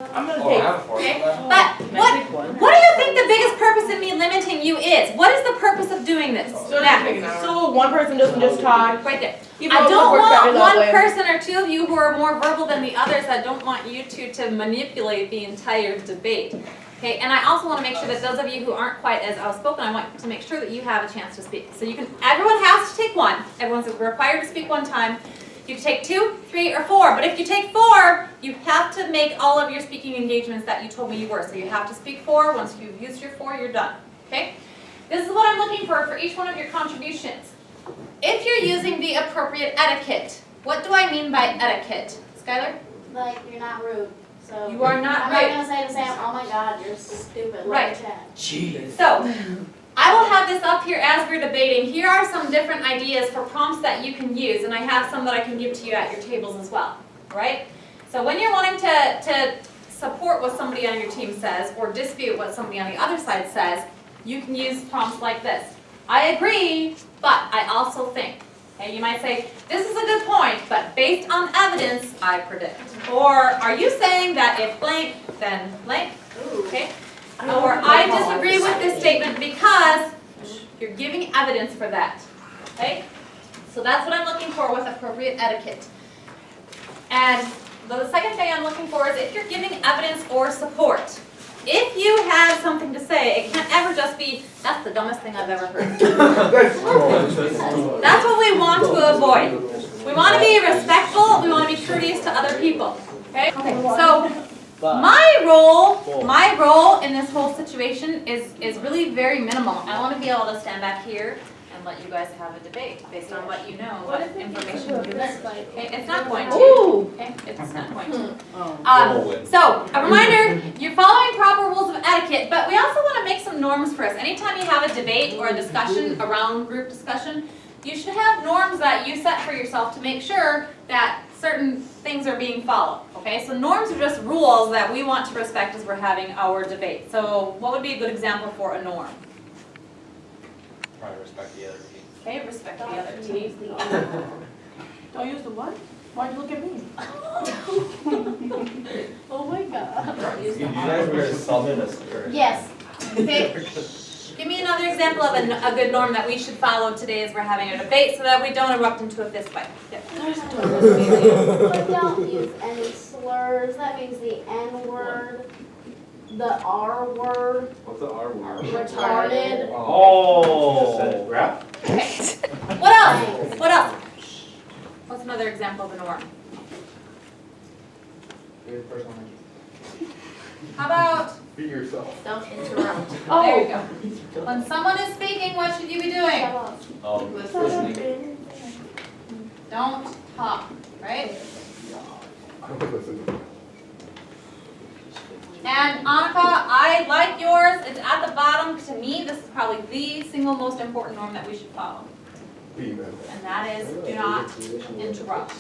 I'm gonna Oh, I take. have a fork. Okay, Okay. but what do you think the biggest purpose in me limiting you is? What is the purpose of doing this? Now, So one person doesn't just talk. right there. You I both don't work better want that one way. person or two of you who are more verbal than the others that don't want you two to manipulate the entire debate. Okay, and I also want to make sure that those of you who aren't quite as outspoken, I want to make sure that you have a chance to speak. So you can, everyone has to take one. Everyone's required to speak one time. You can take 2, 3, or 4, but if you take 4, you have to make all of your speaking engagements that you told me you were. So you have to speak 4. Once you've used your 4, you're done. Okay? This is what I'm looking for each one of your contributions. If you're using the appropriate etiquette, what do I mean by etiquette? Skylar? Like, you're not rude, so. You are not I'm rude. not gonna say to Sam, oh my god, you're stupid, Right. like that. Jeez. So, I will have this up here as we're debating. Here are some different ideas for prompts that you can use, and I have some that I can give to you at your tables as well, right? So when you're wanting to support what somebody on your team says or dispute what somebody on the other side says, you can use prompts like this. I agree, but I also think. Okay, you might say, this is a good point, but based on evidence, I predict. Or are you saying that if blank, then blank? Okay. Or I disagree with this statement because you're giving evidence for that. Okay? So that's what I'm looking for with appropriate etiquette. And the second thing I'm looking for is if you're giving evidence or support. If you have something to say, it can't ever just be, that's the dumbest thing I've ever heard. That's what we want to avoid. We want to be respectful, we want to be courteous to other people. Okay? So my role in this whole situation is really very minimal. I want to be able to stand back here and let you guys have a debate based on what you know, what information you learned. Okay, it's not going to. Okay, it's not going to. So a reminder, you're following proper rules of etiquette, but we also want to make some norms for us. Anytime you have a debate or a discussion around group discussion, you should have norms that you set for yourself to make sure that certain things are being followed, okay? So norms are just rules that we want to respect as we're having our debate. So what would be a good example for a norm? Try to respect the other team. Okay, respect the other team. Don't use the what? Why'd you look at me? Oh my god. You guys were insulting us first. Yes. Okay, give me another example of a good norm that we should follow today as we're having a debate so that we don't erupt into a fist fight. Yeah. But don't use any slurs, that means the N word, the R word, What's the R word? retarded. Oh. Rap? Okay, what else? What else? What's another example of a norm? How about, Be yourself. don't interrupt. There you go. When someone is speaking, what should you be doing? Listening. Don't talk, right? And Annika, I like yours. It's at the bottom. To me, this is probably the single most important norm that we should follow. And that is, do not interrupt.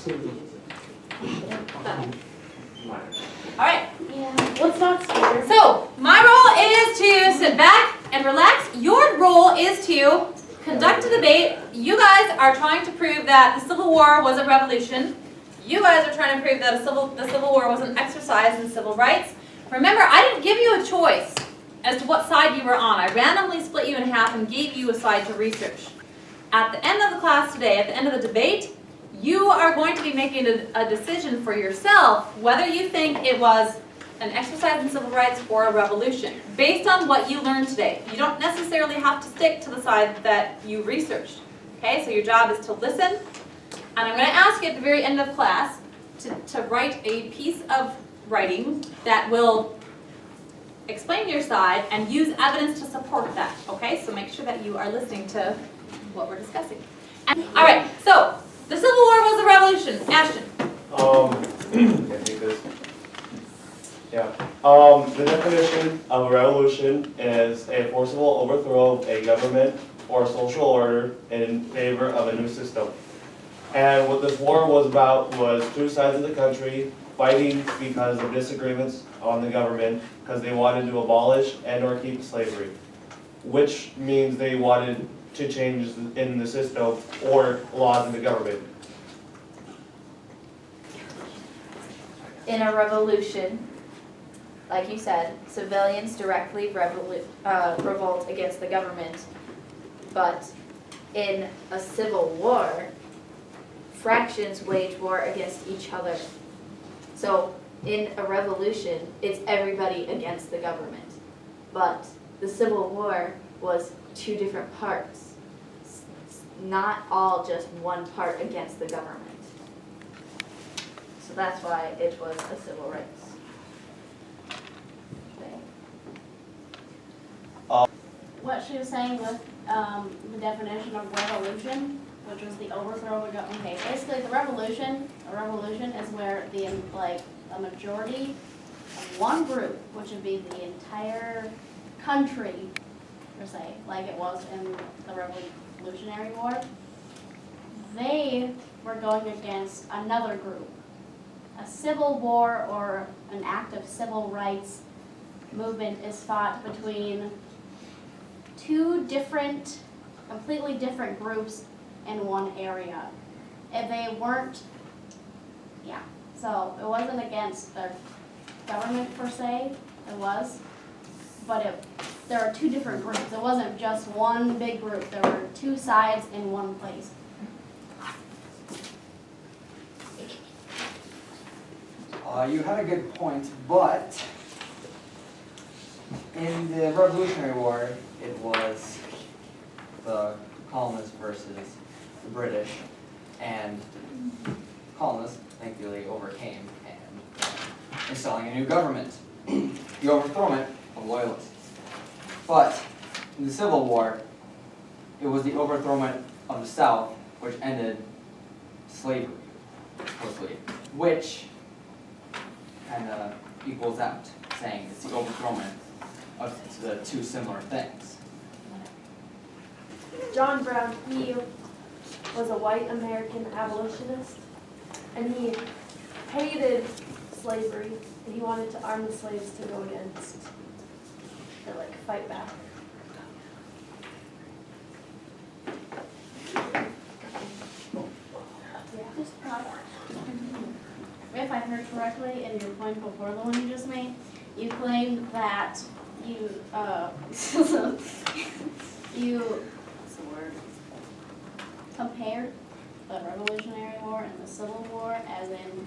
All right. Yeah, let's not scare. So, my role is to sit back and relax. Your role is to conduct a debate. You guys are trying to prove that the Civil War was a revolution. You guys are trying to prove that the Civil War was an exercise in civil rights. Remember, I didn't give you a choice as to what side you were on. I randomly split you in half and gave you a side to research. At the end of the class today, at the end of the debate, you are going to be making a decision for yourself whether you think it was an exercise in civil rights or a revolution, based on what you learned today. You don't necessarily have to stick to the side that you researched. Okay, so your job is to listen, and I'm going to ask you at the very end of class to write a piece of writing that will explain your side and use evidence to support that. Okay, so make sure that you are listening to what we're discussing. And, all right, so the Civil War was a revolution. Ashton. Can't take this. Yeah. The definition of a revolution is a forcible overthrow of a government or social order in favor of a new system. And what this war was about was two sides of the country fighting because of disagreements on the government because they wanted to abolish and or keep slavery, which means they wanted to change in the system or laws in the government. In a revolution, like you said, civilians directly revolt against the government, but in a civil war, fractions wage war against each other. So in a revolution, it's everybody against the government. But the Civil War was two different parts, not all just one part against the government. So that's why it was a civil rights thing. What she was saying with the definition of revolution, which was the overthrow of a government. Okay, basically a revolution is where a majority of one group, which would be the entire country, per se, like it was in the Revolutionary War, they were going against another group. A civil war or an act of civil rights movement is fought between two different, completely different groups in one area. If they weren't, so it wasn't against the government per se, it was, but there are two different groups. It wasn't just one big group, there were two sides in one place. You had a good point, but in the Revolutionary War, it was the colonists versus the British, and colonists thankfully overcame and installing a new government, the overthrowment of loyalists. But in the Civil War, it was the overthrowment of the South which ended slavery, supposedly, which kind of equals out, saying it's the overthrowment of the two similar things. John Brown, he was a white American abolitionist, and he hated slavery, and he wanted to arm the slaves to go against, or fight back. If I heard correctly in your point before the one you just made, you claimed that you, what's the word? Compared the Revolutionary War and the Civil War, as in,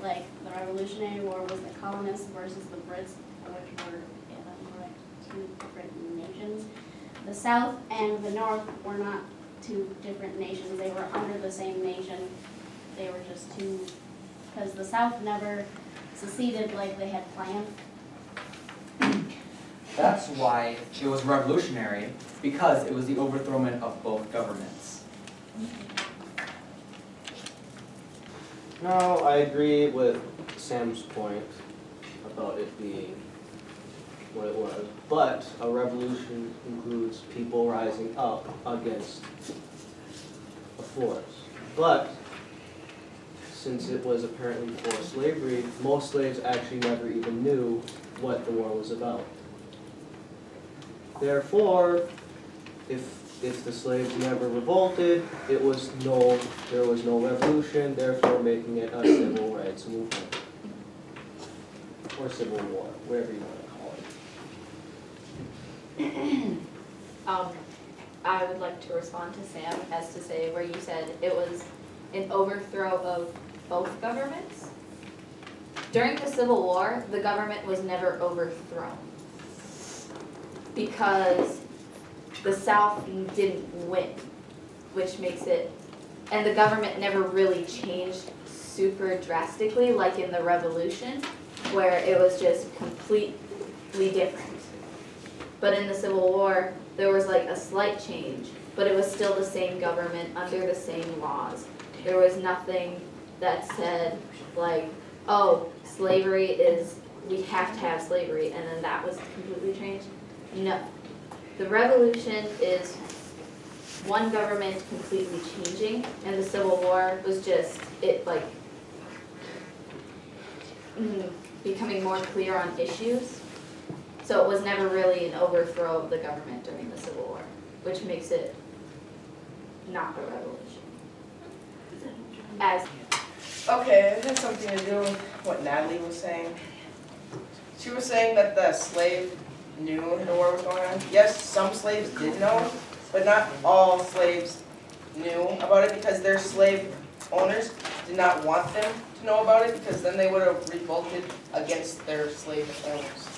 like the Revolutionary War was the colonists versus the Brits, which were, if I'm correct, two different nations. The South and the North were not two different nations, they were under the same nation. They were just two, because the South never seceded like they had planned. That's why it was revolutionary, because it was the overthrowment of both governments. No, I agree with Sam's point about it being what it was, but a revolution includes people rising up against a force. But since it was apparently for slavery, most slaves actually never even knew what the war was about. Therefore, if the slaves never revolted, there was no revolution, therefore making it a civil rights movement. Or civil war, whatever you want to call it. I would like to respond to Sam as to say where you said it was an overthrow of both governments. During the Civil War, the government was never overthrown because the South didn't win, which makes it, and the government never really changed super drastically like in the Revolution, where it was just completely different. But in the Civil War, there was a slight change, but it was still the same government under the same laws. There was nothing that said oh, slavery is, we have to have slavery, and then that was completely changed. No. The Revolution is one government completely changing, and the Civil War was just becoming more clear on issues. So it was never really an overthrow of the government during the Civil War, which makes it not a revolution. Okay, it has something to do with what Natalie was saying. She was saying that the slave knew the war was going on. Yes, some slaves did know, but not all slaves knew about it because their slave owners did not want them to know about it because then they would have revolted against their slave owners.